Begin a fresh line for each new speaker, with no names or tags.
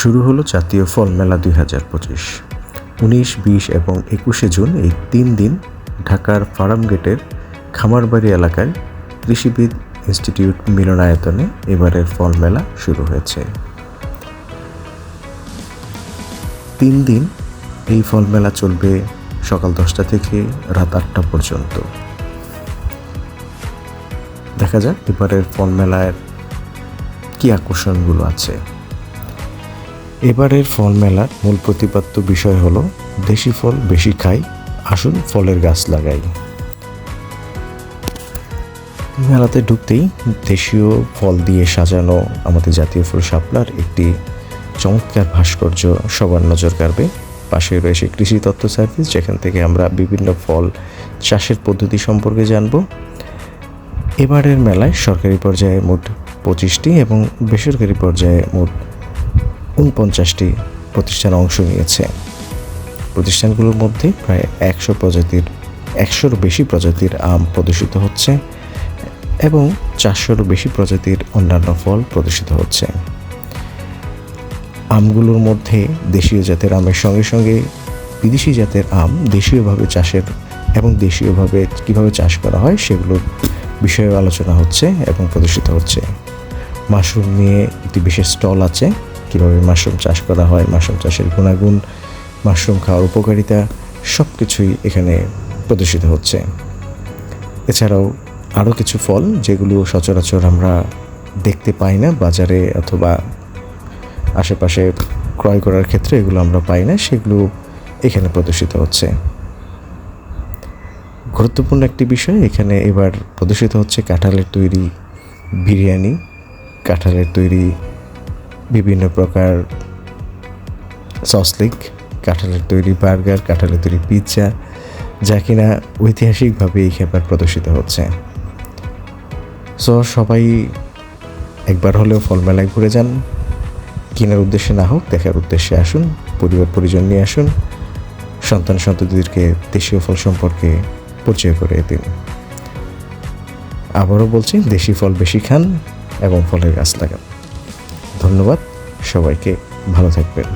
শুরু হলো জাতীয় ফল মেলা 2025। 19, 20 এবং 21শে জুন এই 3 দিন ঢাকার ফার্মগেটের খামারবাড়ি এলাকায় কৃষিবিদ ইনস্টিটিউট মিলনায়তনে এবারের ফল মেলা শুরু হয়েছে। 3 দিন এই ফল মেলা চলবে সকাল 10টা থেকে রাত 8টা পর্যন্ত। দেখা যাক এবারের ফল মেলার কী আকর্ষণগুলো আছে। এবারের ফল মেলার মূল প্রতিপাদ্য বিষয় হলো দেশি ফল বেশি খাই, আসুন ফলের গাছ লাগাই। মেলাতে ঢুকতেই দেশীয় ফল দিয়ে সাজানো আমাদের জাতীয় ফল শাপলার একটি চমৎকার ভাস্কর্য সবার নজর কাড়বে। পাশে রয়েছে কৃষি তথ্য সার্ভিস, যেখান থেকে আমরা বিভিন্ন ফল চাষের পদ্ধতি সম্পর্কে জানব। এবারের মেলায় সরকারি পর্যায়ে মোট 25টি এবং বেসরকারি পর্যায়ে মোট 49টি প্রতিষ্ঠান অংশ নিয়েছে। প্রতিষ্ঠানগুলোর মধ্যে প্রায় 100-র বেশি প্রজাতির আম প্রদর্শিত হচ্ছে এবং 400-রও বেশি প্রজাতির অন্যান্য ফল প্রদর্শিত হচ্ছে। আমগুলোর মধ্যে দেশীয় জাতের আমের সঙ্গে সঙ্গে বিদেশি জাতের আম দেশীয়ভাবে চাষের এবং দেশীয়ভাবে কীভাবে চাষ করা হয় সেগুলোর বিষয়ে আলোচনা হচ্ছে এবং প্রদর্শিত হচ্ছে। মাশরুম নিয়ে একটি বিশেষ স্টল আছে, কীভাবে মাশরুম চাষ করা হয়, মাশরুম চাষের গুণাগুণ, মাশরুম খাওয়ার উপকারিতা সব কিছুই এখানে প্রদর্শিত হচ্ছে। এছাড়াও আরও কিছু ফল যেগুলো সচরাচর আমরা দেখতে পাই না বাজারে অথবা আশেপাশে ক্রয় করার ক্ষেত্রে, এগুলো আমরা পাই না, সেগুলো এখানে প্রদর্শিত হচ্ছে। গুরুত্বপূর্ণ একটি বিষয়, এখানে এবার প্রদর্শিত হচ্ছে কাঁঠালের তৈরি বিরিয়ানি, কাঁঠালের তৈরি বিভিন্ন প্রকার সসলিক, কাঁঠালের তৈরি বার্গার, কাঁঠালের তৈরি পিৎজা, যা কিনা ঐতিহাসিকভাবে এই খাবার প্রদর্শিত হচ্ছে। সো সবাই একবার হলেও ফল মেলায় ঘুরে যান, কেনার উদ্দেশ্যে না হোক দেখার উদ্দেশ্যে আসুন, পরিবার পরিজন নিয়ে আসুন, সন্তান সন্ততিদেরকে দেশীয় ফল সম্পর্কে পরিচয় করে দিন। আবারও বলছি, দেশি ফল বেশি খান এবং ফলের গাছ লাগান। ধন্যবাদ সবাইকে, ভালো থাকবেন।